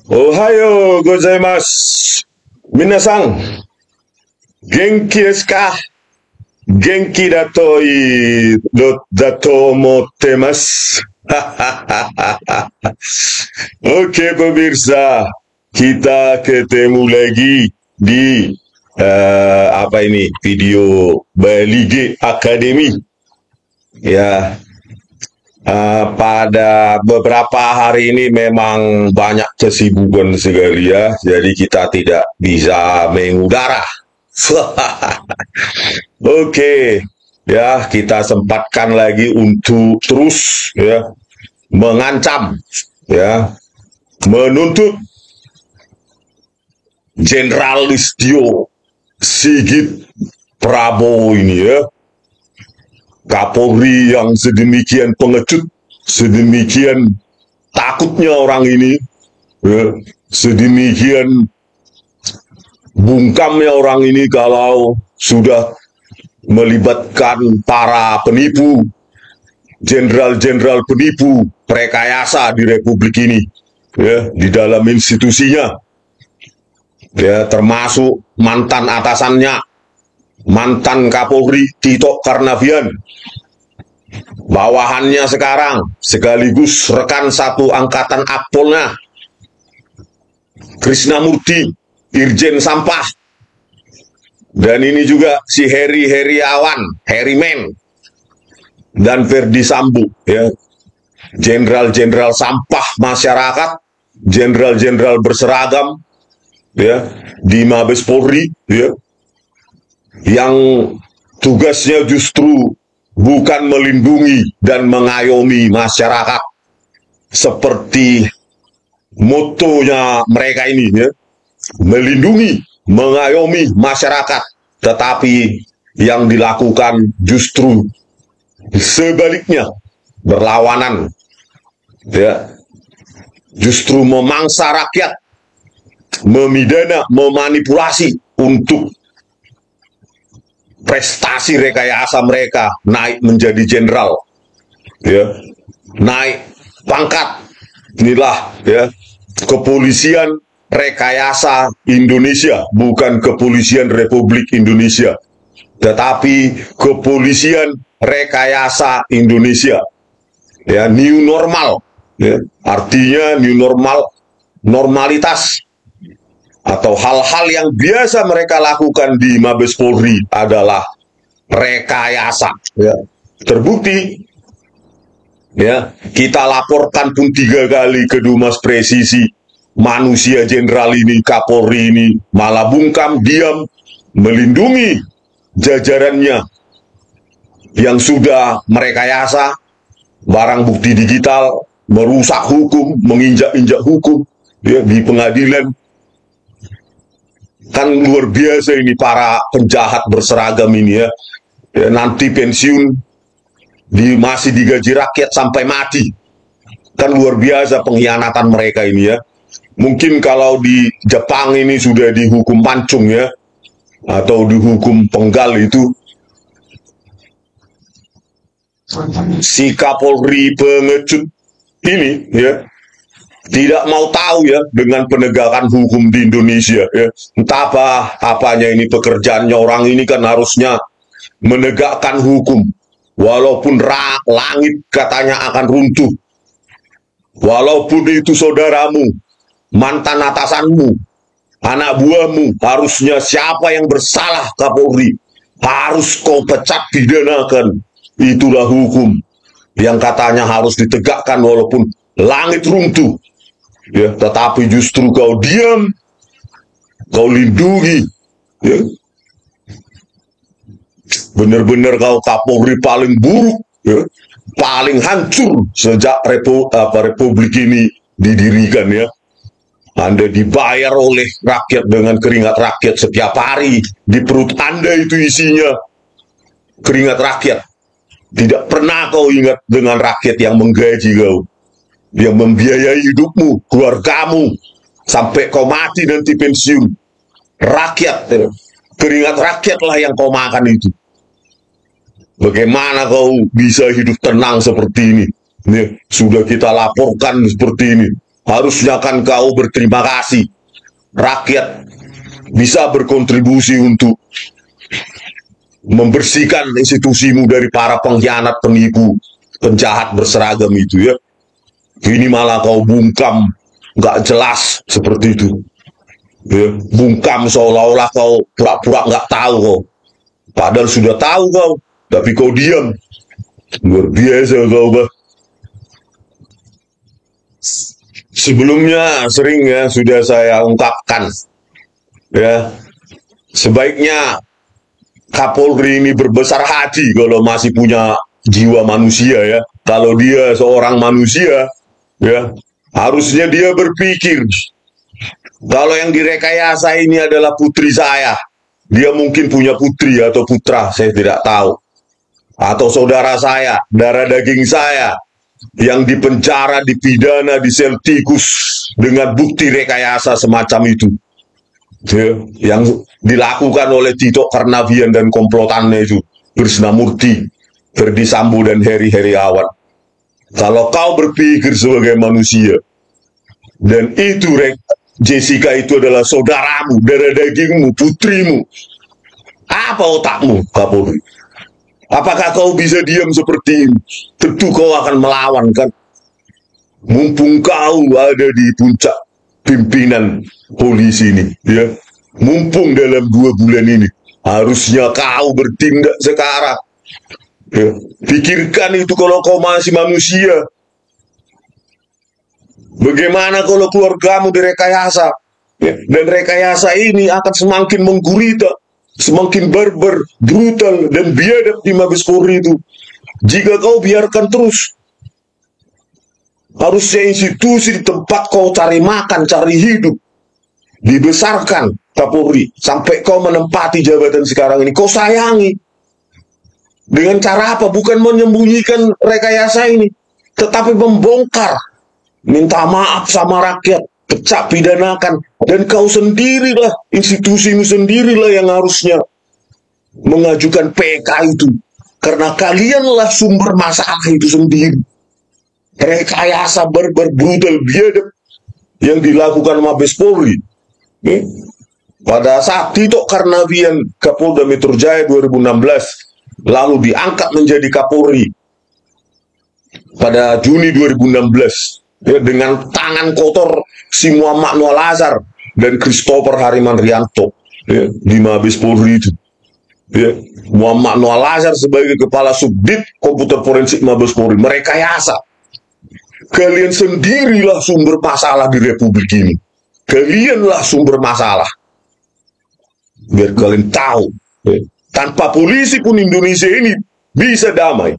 Ohayo gozaimasu. Minasan, genki desu ka? Genki dato omottemasu. Oke pemirsa, kita ketemu lagi di video Balige Academy. Ya, pada beberapa hari ini memang banyak kesibukan sekali ya, jadi kita tidak bisa mengudara. Oke, ya kita sempatkan lagi untuk terus ya mengancam ya menuntut Jenderal Listio Sigit Prabowo ini ya, Kapolri yang sedemikian pengecut, sedemikian takutnya orang ini, ya, sedemikian bungkamnya orang ini kalau sudah melibatkan para penipu, jenderal-jenderal penipu, rekayasa di Republik ini, ya, di dalam institusinya, ya, termasuk mantan atasannya, mantan Kapolri Tito Karnavian, bawahannya sekarang sekaligus rekan satu angkatan Akpolnya Krisnamurti, Irjen Sampah, dan ini juga si Heri Heriawan, Herimen, dan Verdi Sambo, ya, jenderal-jenderal sampah masyarakat, jenderal-jenderal berseragam, ya, di Mabes Polri, ya, yang tugasnya justru bukan melindungi dan mengayomi masyarakat seperti motonya mereka ini, ya, melindungi, mengayomi masyarakat, tetapi yang dilakukan justru sebaliknya, berlawanan, ya, justru memangsa rakyat, memidana, memanipulasi untuk prestasi rekayasa mereka naik menjadi jenderal, ya, naik pangkat. Inilah ya kepolisian rekayasa Indonesia, bukan kepolisian Republik Indonesia, tetapi kepolisian rekayasa Indonesia. Ya, new normal, ya, artinya new normal, normalitas atau hal-hal yang biasa mereka lakukan di Mabes Polri adalah rekayasa. Ya. Terbukti, ya, kita laporkan pun 3 kali ke Dumas Presisi, manusia jenderal ini, Kapolri ini malah bungkam, diam, melindungi jajarannya yang sudah merekayasa barang bukti digital, merusak hukum, menginjak-injak hukum, ya, di pengadilan. Kan luar biasa ini para penjahat berseragam ini ya, ya, nanti pensiun masih digaji rakyat sampai mati. Kan luar biasa pengkhianatan mereka ini ya. Mungkin kalau di Jepang ini sudah dihukum pancung ya, atau dihukum penggal itu. Si Kapolri pengecut ini ya tidak mau tahu ya dengan penegakan hukum di Indonesia ya. Entah apanya ini pekerjaannya. Orang ini kan harusnya menegakkan hukum walaupun langit katanya akan runtuh, walaupun itu saudaramu, mantan atasanmu, anak buahmu, harusnya siapa yang bersalah Kapolri harus kau pecat, pidanakan. Itulah hukum yang katanya harus ditegakkan walaupun langit runtuh. Ya, tetapi justru kau diam, kau lindungi, ya. Benar-benar kau Kapolri paling buruk, ya, paling hancur sejak Republik ini didirikan ya. Anda dibayar oleh rakyat dengan keringat rakyat setiap hari, di perut Anda itu isinya keringat rakyat. Tidak pernah kau ingat dengan rakyat yang menggaji kau, yang membiayai hidupmu, keluargamu, sampai kau mati nanti pensiun. Rakyat, keringat rakyatlah yang kau makan itu. Bagaimana kau bisa hidup tenang seperti ini? Sudah kita laporkan seperti ini. Harusnya kan kau berterima kasih. Rakyat bisa berkontribusi untuk membersihkan institusimu dari para pengkhianat, penipu, penjahat berseragam itu ya. Ini malah kau bungkam, nggak jelas seperti itu. Ya, bungkam seolah-olah kau pura-pura nggak tahu kau. Padahal sudah tahu kau, tapi kau diam. Luar biasa kau, bah. Sebelumnya sering ya sudah saya ungkapkan, ya sebaiknya Kapolri ini berbesar hati kalau masih punya jiwa manusia ya. Kalau dia seorang manusia, ya harusnya dia berpikir kalau yang direkayasa ini adalah putri saya, dia mungkin punya putri atau putra, saya tidak tahu. Atau saudara saya, darah daging saya, yang dipenjara, dipidana, di sel tikus dengan bukti rekayasa semacam itu. Yang dilakukan oleh Tito Karnavian dan komplotannya itu, Krisnamurti, Ferdi Sambo, dan Heri Heriawan. Kalau kau berpikir sebagai manusia, dan itu Jessica itu adalah saudaramu, darah dagingmu, putrimu, apa otakmu, Kapolri? Apakah kau bisa diam seperti ini? Tentu kau akan melawan kan? Mumpung kau ada di puncak pimpinan polisi ini, ya. Mumpung dalam 2 bulan ini, harusnya kau bertindak sekarang. Ya. Pikirkan itu kalau kau masih manusia. Bagaimana kalau keluargamu direkayasa? Ya. Dan rekayasa ini akan semakin menggurita, semakin barbar, brutal, dan biadab di Mabes Polri itu. Jika kau biarkan terus, harusnya institusi di tempat kau cari makan, cari hidup, dibesarkan Kapolri, sampai kau menempati jabatan sekarang ini, kau sayangi. Dengan cara apa? Bukan menyembunyikan rekayasa ini, tetapi membongkar. Minta maaf sama rakyat, pecah pidanakan, dan kau sendirilah, institusimu sendirilah yang harusnya mengajukan PK itu, karena kalianlah sumber masalah itu sendiri. Rekayasa barbar, brutal, biadab yang dilakukan Mabes Polri. Pada saat Tito Karnavian Kapolda Metro Jaya 2016 lalu diangkat menjadi Kapolri pada Juni 2016. Ya, dengan tangan kotor si Muhammad Noah Lazar dan Christopher Hariman Rianto, ya, di Mabes Polri itu. Ya, Muhammad Noah Lazar sebagai kepala subdit komputer forensik Mabes Polri merekayasa. Kalian sendirilah sumber masalah di Republik ini. Kalianlah sumber masalah. Biar kalian tahu, ya, tanpa polisi pun Indonesia ini bisa damai.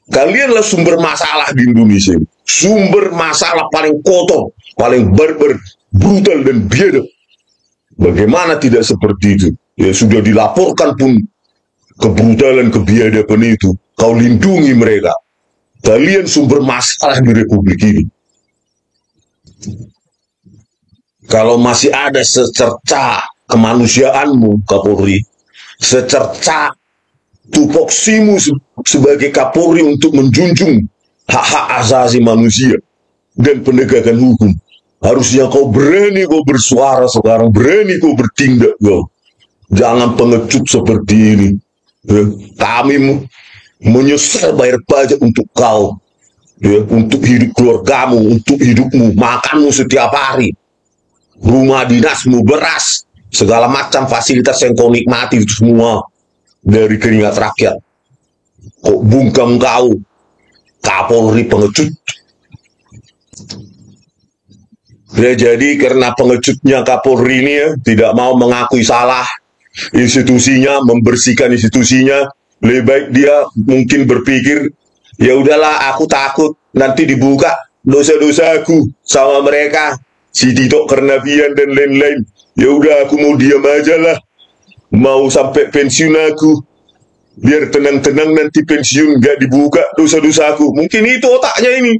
Kalianlah sumber masalah di Indonesia ini. Sumber masalah paling kotor, paling barbar, brutal, dan biadab. Bagaimana tidak seperti itu? Ya sudah dilaporkan pun kebrutalan, kebiadaban itu, kau lindungi mereka. Kalian sumber masalah di Republik ini. Kalau masih ada secerca kemanusiaanmu, Kapolri, secerca tupoksimu sebagai Kapolri untuk menjunjung hak-hak asasi manusia dan penegakan hukum, harusnya kau berani kau bersuara sekarang, berani kau bertindak kau. Jangan pengecut seperti ini. Ya, kami menyesal bayar pajak untuk kau, ya, untuk hidup keluargamu, untuk hidupmu, makanmu setiap hari, rumah dinasmu, beras, segala macam fasilitas yang kau nikmati itu semua dari keringat rakyat. Kok bungkam kau, Kapolri pengecut. Ya, jadi karena pengecutnya Kapolri ini ya, tidak mau mengakui salah institusinya, membersihkan institusinya, lebih baik dia mungkin berpikir, ya udahlah, aku takut nanti dibuka dosa-dosa aku sama mereka, si Tito Karnavian dan lain-lain. Ya udah, aku mau diam aja lah, mau sampai pensiun aku, biar tenang-tenang nanti pensiun gak dibuka dosa-dosaku. Mungkin itu otaknya ini,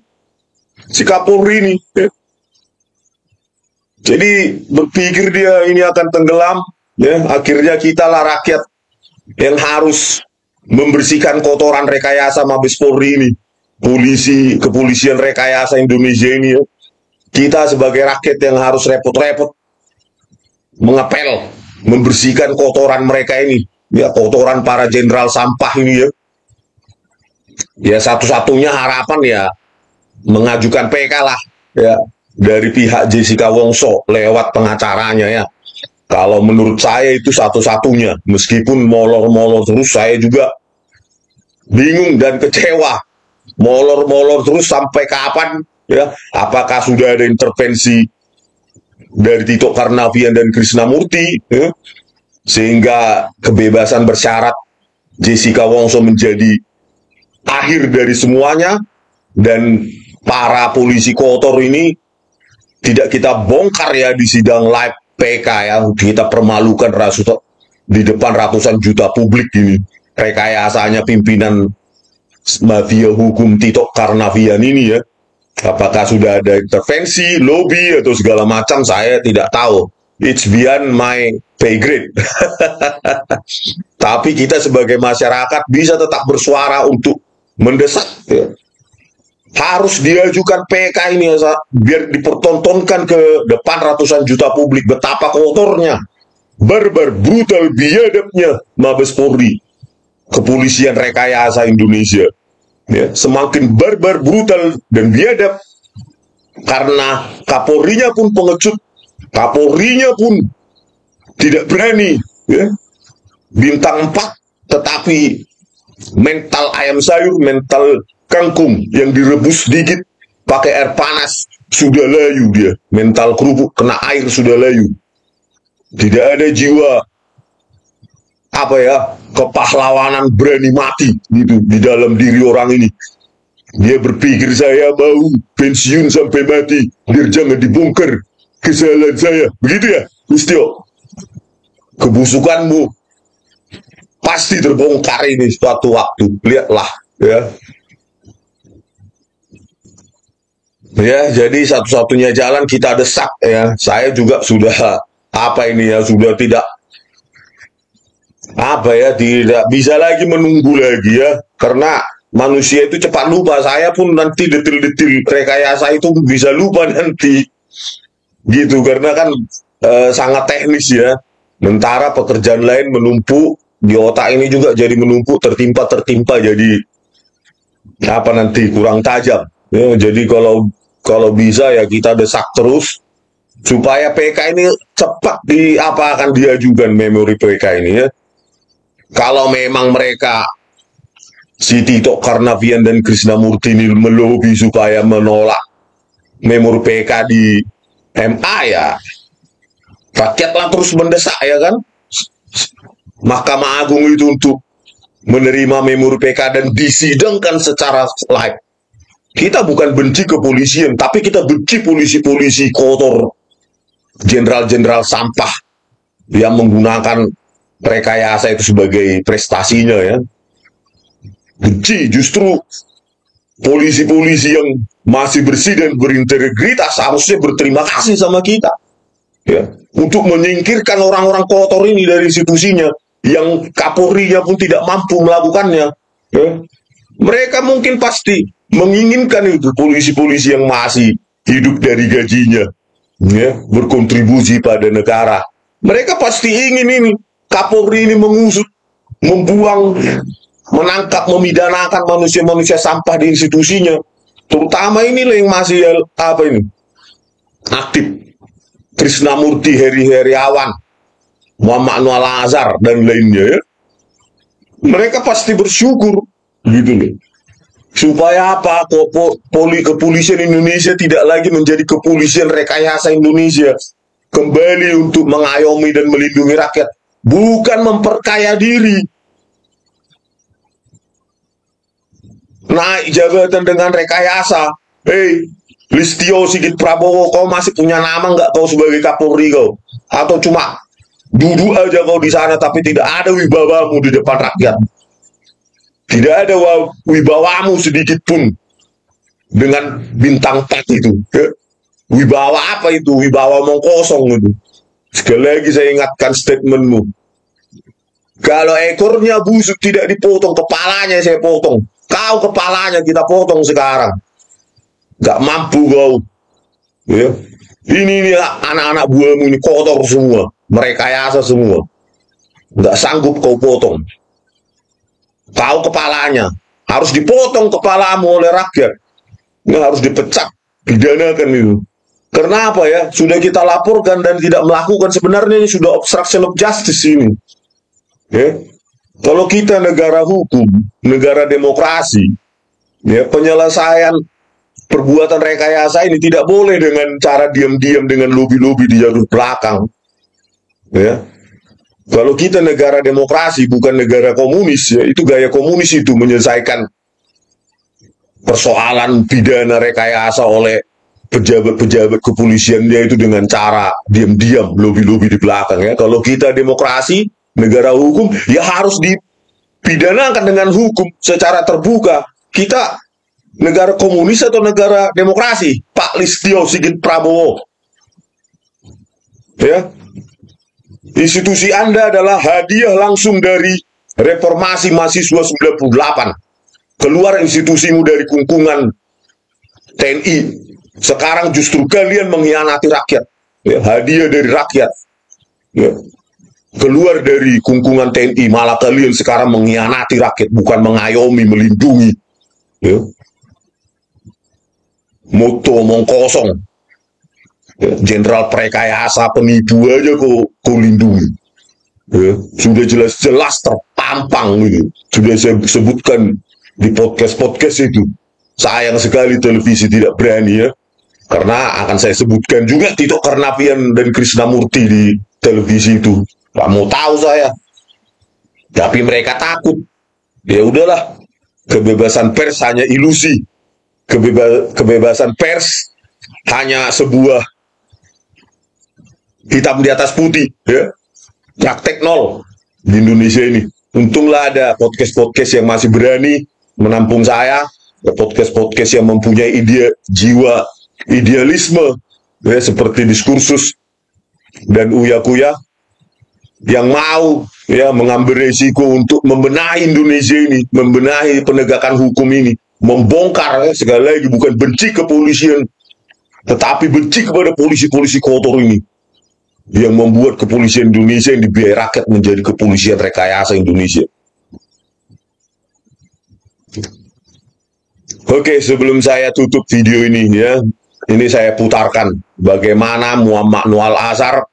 si Kapolri ini. Ya. Jadi berpikir dia ini akan tenggelam. Ya, akhirnya kita lah rakyat yang harus membersihkan kotoran rekayasa Mabes Polri ini. Polisi, kepolisian rekayasa Indonesia ini ya. Kita sebagai rakyat yang harus repot-repot mengepel, membersihkan kotoran mereka ini, ya kotoran para jenderal sampah ini ya. Ya satu-satunya harapan ya mengajukan PK lah ya dari pihak Jessica Wongso lewat pengacaranya ya. Kalau menurut saya itu satu-satunya, meskipun molor-molor terus saya juga bingung dan kecewa. Molor-molor terus sampai kapan ya? Apakah sudah ada intervensi dari Tito Karnavian dan Krishnamurti ya? Sehingga kebebasan bersyarat Jessica Wongso menjadi akhir dari semuanya, dan para polisi kotor ini tidak kita bongkar ya di sidang live PK ya, kita permalukan di depan ratusan juta publik ini rekayasanya pimpinan mafia hukum Tito Karnavian ini ya. Apakah sudah ada intervensi, lobby atau segala macam, saya tidak tahu. It's beyond my pay grade. Tapi kita sebagai masyarakat bisa tetap bersuara untuk mendesak ya. Harus diajukan PK ini ya, biar dipertontonkan ke depan ratusan juta publik betapa kotornya, barbar, brutal, biadabnya Mabes Polri, kepolisian rekayasa Indonesia ya. Semakin barbar, brutal, dan biadab karena Kapolrinya pun pengecut, Kapolrinya pun tidak berani ya. Bintang 4 tetapi mental ayam sayur, mental kangkung yang direbus sedikit pakai air panas sudah layu dia. Mental kerupuk kena air sudah layu. Tidak ada jiwa apa ya, kepahlawanan berani mati gitu di dalam diri orang ini. Dia berpikir saya mau pensiun sampai mati biar jangan dibongkar kesalahan saya. Begitu ya, Listio? Kebusukanmu pasti terbongkar ini suatu waktu. Lihatlah ya. Ya, jadi satu-satunya jalan kita desak ya. Saya juga sudah apa ini ya, sudah tidak apa ya, tidak bisa lagi menunggu lagi ya. Karena manusia itu cepat lupa. Saya pun nanti detil-detil rekayasa itu bisa lupa nanti. Gitu, karena kan sangat teknis ya. Sementara pekerjaan lain menumpuk di otak ini juga jadi menumpuk, tertimpa jadi apa nanti kurang tajam. Ya, jadi kalau bisa ya kita desak terus supaya PK ini cepat akan diajukan memori PK ini ya. Kalau memang mereka si Tito Karnavian dan Krishnamurti ini melobi supaya menolak memori PK di MA ya, rakyatlah terus mendesak ya kan. Mahkamah Agung itu untuk menerima memori PK dan disidangkan secara live. Kita bukan benci kepolisian, tapi kita benci polisi-polisi kotor, jenderal-jenderal sampah yang menggunakan rekayasa itu sebagai prestasinya ya. Benci, justru polisi-polisi yang masih bersih dan berintegritas harusnya berterima kasih sama kita ya, untuk menyingkirkan orang-orang kotor ini dari institusinya yang Kapolrinya pun tidak mampu melakukannya ya. Mereka mungkin pasti menginginkan itu polisi-polisi yang masih hidup dari gajinya ya, berkontribusi pada negara. Mereka pasti ingin ini Kapolri ini mengusut, membuang, menangkap, memidanakan manusia-manusia sampah di institusinya. Terutama inilah yang masih apa ini aktif, Krishnamurti, Heri Heriawan, Muhammad Anwar Azhar dan lainnya ya. Mereka pasti bersyukur gitu loh. Supaya apa? Kepolisian Indonesia tidak lagi menjadi kepolisian rekayasa Indonesia. Kembali untuk mengayomi dan melindungi rakyat, bukan memperkaya diri. Naik jabatan dengan rekayasa. Hei, Listio Sigit Prabowo, kau masih punya nama nggak kau sebagai Kapolri kau? Atau cuma duduk aja kau di sana tapi tidak ada wibawamu di depan rakyat? Tidak ada wibawamu sedikit pun dengan bintang 4 itu. Ya. Wibawa apa itu? Wibawa omong kosong itu. Sekali lagi saya ingatkan statementmu. Kalau ekornya busuk tidak dipotong, kepalanya saya potong. Kau kepalanya kita potong sekarang. Gak mampu kau Ya. Ini anak-anak buahmu ini kotor semua, merekayasa semua. Nggak sanggup kau potong. Kau kepalanya harus dipotong kepalamu oleh rakyat. Ini harus dipecat, pidanakan itu. Karena apa ya? Sudah kita laporkan dan tidak melakukan, sebenarnya ini sudah obstruction of justice ini. Ya. Kalau kita negara hukum, negara demokrasi, ya, penyelesaian perbuatan rekayasa ini tidak boleh dengan cara diam-diam, dengan lobby-lobby di jalur belakang. Ya. Kalau kita negara demokrasi, bukan negara komunis, ya, itu gaya komunis itu menyelesaikan persoalan pidana rekayasa oleh pejabat-pejabat kepolisian, dia itu dengan cara diam-diam, lobby-lobby di belakang. Ya. Kalau kita demokrasi, negara hukum, ya harus dipidanakan dengan hukum secara terbuka. Kita negara komunis atau negara demokrasi? Pak Listio Sigit Prabowo. Ya. Institusi Anda adalah hadiah langsung dari reformasi mahasiswa 98. Keluar institusimu dari kungkungan TNI. Sekarang justru kalian mengkhianati rakyat. Ya, hadiah dari rakyat. Ya. Keluar dari kungkungan TNI, malah kalian sekarang mengkhianati rakyat, bukan mengayomi, melindungi. Ya. Moto omong kosong. Jenderal Prekayasa penipu aja kau lindungi. Ya, sudah jelas-jelas terpampang gitu. Sudah saya sebutkan di podcast itu. Sayang sekali televisi tidak berani, ya. Karena akan saya sebutkan juga Tito Karnavian dan Krishnamurti di televisi itu. Gak mau tahu saya. Tapi mereka takut. Ya udahlah. Kebebasan pers hanya ilusi. Kebebasan pers hanya sebuah hitam di atas putih, ya. Praktek nol di Indonesia ini. Untunglah ada podcast-podcast yang masih berani menampung saya, podcast-podcast yang mempunyai jiwa idealisme, ya, seperti Diskursus dan Uya Kuya, yang mau, ya, mengambil resiko untuk membenahi Indonesia ini, membenahi penegakan hukum ini, membongkar, ya, sekali lagi bukan benci kepolisian, tetapi benci kepada polisi-polisi kotor ini, yang membuat kepolisian Indonesia yang dibiayai rakyat menjadi kepolisian rekayasa Indonesia. Oke, sebelum saya tutup video ini, ya, ini saya putarkan bagaimana Muhammad Nual Azhar,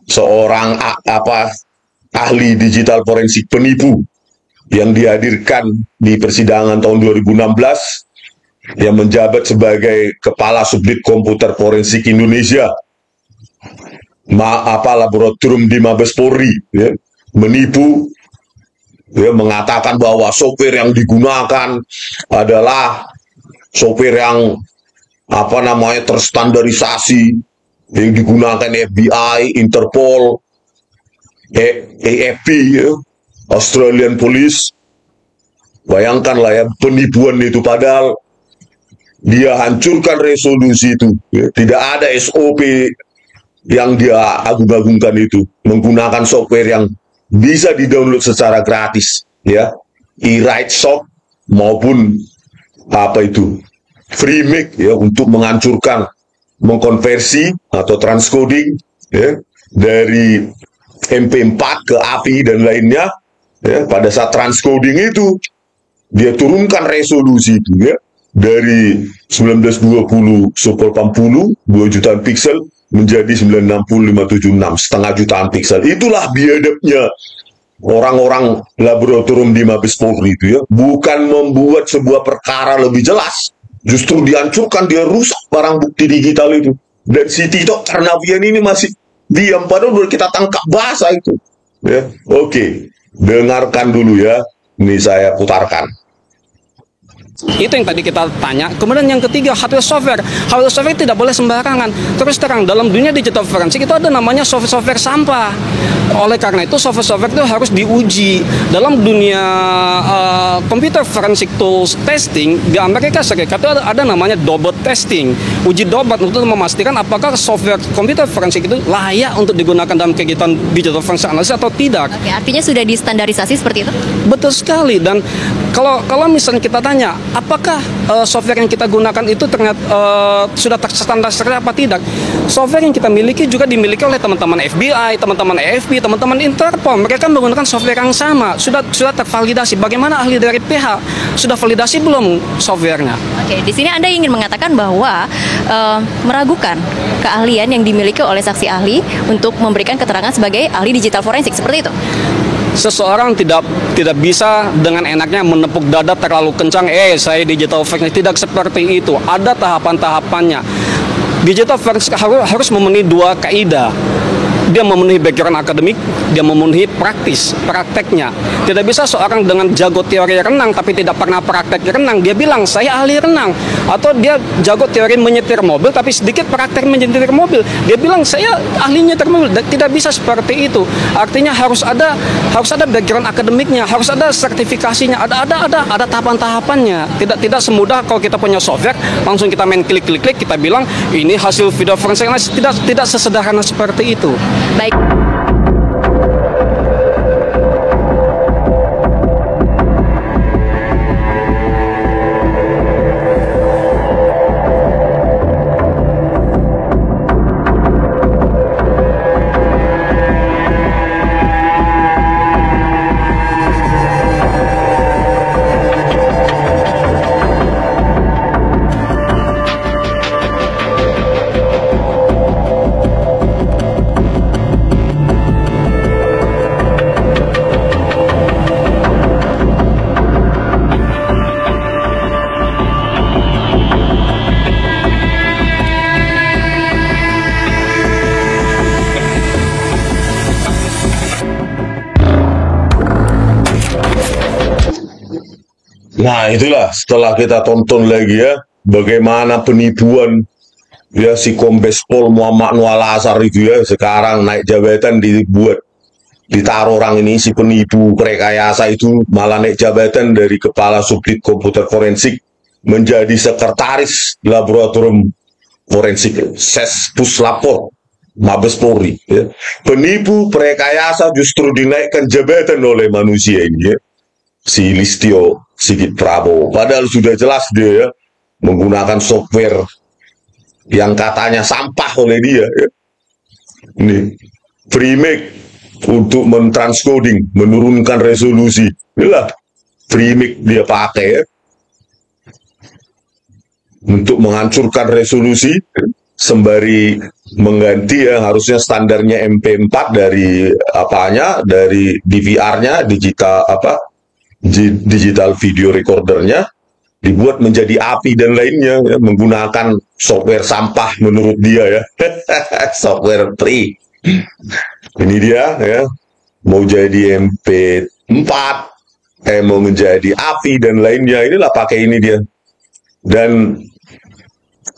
seorang ahli digital forensik penipu yang dihadirkan di persidangan tahun 2016, yang menjabat sebagai Kepala Subdit Komputer Forensik Indonesia, laboratorium di Mabes Polri, ya, menipu, ya, mengatakan bahwa software yang digunakan adalah software yang terstandarisasi, yang digunakan FBI, Interpol, AFP, ya, Australian Police. Bayangkanlah, ya, penipuan itu, padahal dia hancurkan resolusi itu, ya. Tidak ada SOP yang dia agung-agungkan itu, menggunakan software yang bisa di-download secara gratis, ya, e-write shop maupun FreeMake, ya, untuk menghancurkan, mengkonversi atau transcoding, ya, dari MP4 ke AVI dan lainnya, ya. Pada saat transcoding itu dia turunkan resolusi itu, ya, dari 1920 super 80 2 jutaan pixel menjadi 960 576 setengah jutaan pixel. Itulah biadabnya orang-orang laboratorium di Mabes Polri itu, ya, bukan membuat sebuah perkara lebih jelas, justru dihancurkan, dia rusak barang bukti digital itu. Dan si Tito Karnavian ini masih diam, padahal udah kita tangkap bahasa itu, ya. Oke, dengarkan dulu, ya, ini saya putarkan. Itu yang tadi kita tanya. Kemudian yang ketiga, hardware software. Hardware software tidak boleh sembarangan. Terus terang, dalam dunia digital forensik itu ada namanya software sampah. Oleh karena itu software-software itu harus diuji dalam dunia computer forensic tools testing. Di Amerika Serikat itu ada namanya double testing, uji double untuk memastikan apakah software computer forensik itu layak untuk digunakan dalam kegiatan digital forensic analysis atau tidak. Oke, artinya sudah distandarisasi seperti itu? Betul sekali. Dan kalau misalnya kita tanya apakah software yang kita gunakan itu ternyata sudah terstandarisasi apa tidak, software yang kita miliki juga dimiliki oleh teman-teman FBI, teman-teman AFP, teman-teman Interpol. Mereka menggunakan software yang sama, sudah tervalidasi. Bagaimana ahli dari PH sudah validasi belum softwarenya? Oke, di sini Anda ingin mengatakan bahwa meragukan keahlian yang dimiliki oleh saksi ahli untuk memberikan keterangan sebagai ahli digital forensik, seperti itu? Seseorang tidak bisa dengan enaknya menepuk dada terlalu kencang, saya digital forensik. Tidak seperti itu. Ada tahapan-tahapannya. Digital forensik harus memenuhi dua kaidah. Dia memenuhi background akademik, dia memenuhi prakteknya. Tidak bisa seorang dengan jago teori renang tapi tidak pernah praktek renang, dia bilang saya ahli renang. Atau dia jago teori menyetir mobil tapi sedikit praktek menyetir mobil, dia bilang saya ahli nyetir mobil. Tidak bisa seperti itu. Artinya harus ada background akademiknya, harus ada sertifikasinya, ada tahapan-tahapannya. Tidak semudah kalau kita punya software langsung kita main klik kita bilang ini hasil video forensik. Tidak sesederhana seperti itu. Baik. Nah itulah setelah kita tonton lagi ya bagaimana penipuan ya si Kombes Pol Muhammad Nual Asar itu ya, sekarang naik jabatan ditaruh orang ini si penipu rekayasa itu malah naik jabatan dari kepala subdit komputer forensik menjadi sekretaris laboratorium forensik Ses Puslapor Mabes Polri ya. Penipu perekayasa justru dinaikkan jabatan oleh manusia ini ya, si Listio Sigit Prabowo. Padahal sudah jelas dia ya menggunakan software yang katanya sampah oleh dia ya. Ini Freemake untuk mentranscoding, menurunkan resolusi. Inilah Freemake dia pakai ya, untuk menghancurkan resolusi sembari mengganti ya harusnya standarnya MP4 dari dari DVR-nya digital video recordernya dibuat menjadi API dan lainnya ya, menggunakan software sampah menurut dia ya. Software free. Ini dia ya, mau jadi MP4 mau menjadi API dan lainnya, inilah pakai ini dia. Dan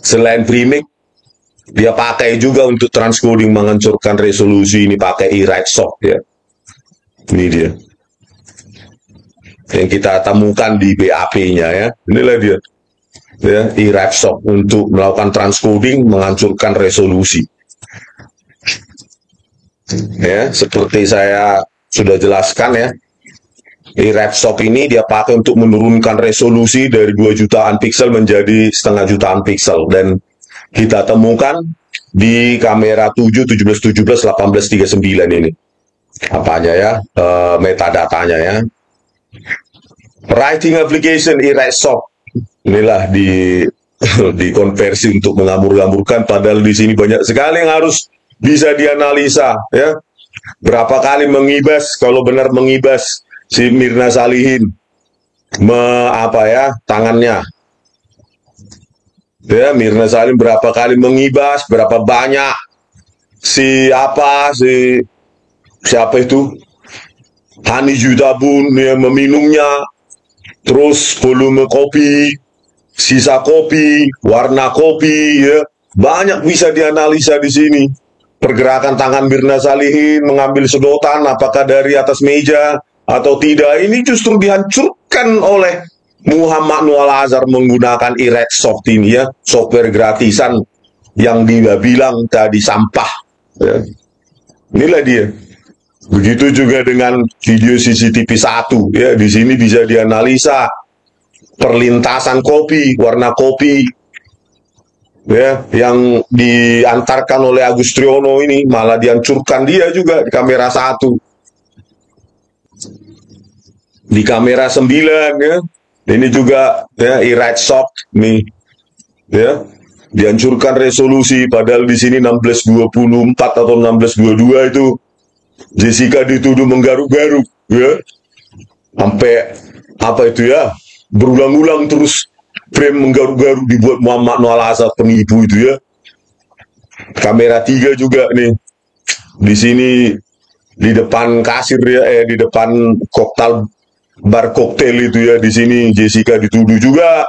selain Freemake dia pakai juga untuk transcoding menghancurkan resolusi, ini pakai eWriteSoft ya. Ini dia yang kita temukan di BAP-nya ya. Inilah dia ya, eWriteSoft untuk melakukan transcoding menghancurkan resolusi. Ya, seperti saya sudah jelaskan ya, eWriteSoft ini dia pakai untuk menurunkan resolusi dari 2 jutaan piksel menjadi 0,5 jutaan piksel, dan kita temukan di kamera 7, 17, 17, 18, 39 ini apanya ya, metadatanya ya. Writing application eWriteSoft inilah dikonversi untuk mengamur-amurkan, padahal di sini banyak sekali yang harus bisa dianalisa ya. Berapa kali mengibas, kalau benar mengibas si Mirna Salihin tangannya ya, Mirna Salihin berapa kali mengibas, berapa banyak siapa itu Hani Jutabun ya, meminumnya, terus volume kopi, sisa kopi, warna kopi ya, banyak bisa dianalisa di sini pergerakan tangan Mirna Salihin mengambil sedotan, apakah dari atas meja atau tidak, ini justru dihancurkan oleh Muhammad Noel Azhar menggunakan Eratsoft ini ya, software gratisan yang dia bilang tadi sampah. Ya. Inilah dia. Begitu juga dengan video CCTV 1 ya, di sini bisa dianalisa perlintasan kopi, warna kopi ya, yang diantarkan oleh Agus Triono ini malah dihancurkan dia juga di kamera 1. Di kamera 9 ya, ini juga ya Eratsoft nih ya, dihancurkan resolusi, padahal di sini 1624 atau 1622 itu Jessica dituduh menggaruk-garuk ya, sampai apa itu ya, berulang-ulang terus frame menggaruk-garuk dibuat Muhammad Noel Azhar penipu itu ya. Kamera 3 juga nih, di sini di depan kasir ya, di depan bar koktail itu ya, di sini Jessica dituduh juga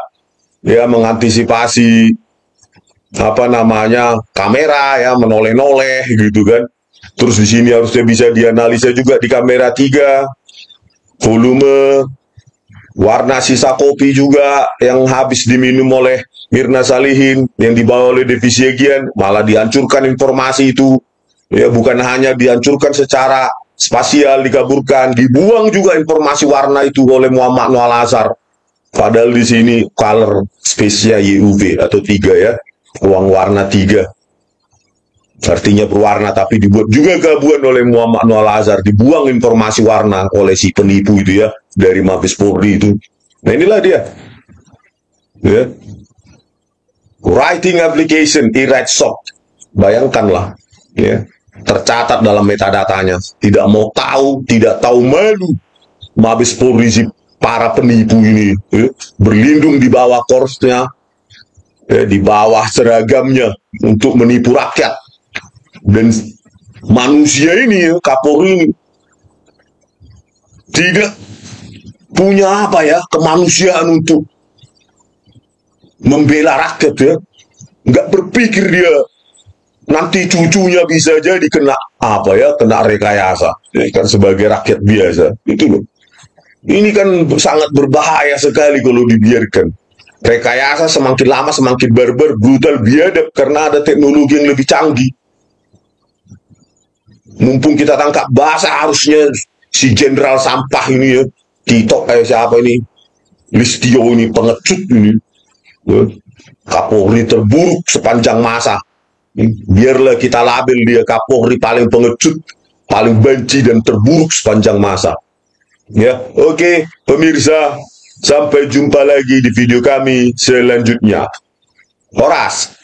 ya mengantisipasi apa namanya kamera ya, menoleh-noleh gitu kan. Terus di sini harusnya bisa dianalisa juga di kamera 3 volume, warna sisa kopi juga yang habis diminum oleh Mirna Salihin yang dibawa oleh Devi Siegian, malah dihancurkan informasi itu ya, bukan hanya dihancurkan secara spasial, dikaburkan, dibuang juga informasi warna itu oleh Muhammad Noel Azhar. Padahal di sini color spesial YUV atau 3 ya, uang warna 3. Artinya berwarna, tapi dibuat juga gabungan oleh Muhammad Noel Azhar, dibuang informasi warna oleh si penipu itu ya, dari Mabes Polri itu. Nah inilah dia ya. Writing application Eratsoft, bayangkanlah ya, tercatat dalam metadatanya, tidak mau tahu, tidak tahu malu Mabes Polri si para penipu ini ya, berlindung di bawah korsnya ya, di bawah seragamnya untuk menipu rakyat. Dan manusia ini ya, Kapolri ini tidak punya apa ya, kemanusiaan untuk membela rakyat ya, nggak berpikir dia nanti cucunya bisa jadi kena apa ya, kena rekayasa ya, kan sebagai rakyat biasa itu loh. Ini kan sangat berbahaya sekali kalau dibiarkan. Rekayasa semakin lama semakin barbar, brutal, biadab, karena ada teknologi yang lebih canggih. Mumpung kita tangkap basah, harusnya si jenderal sampah ini ya, Tito siapa ini, Listio ini, pengecut ini ya, Kapolri terburuk sepanjang masa. Biarlah kita label dia Kapolri paling pengecut, paling benci dan terburuk sepanjang masa ya. Oke pemirsa, sampai jumpa lagi di video kami selanjutnya. Horas.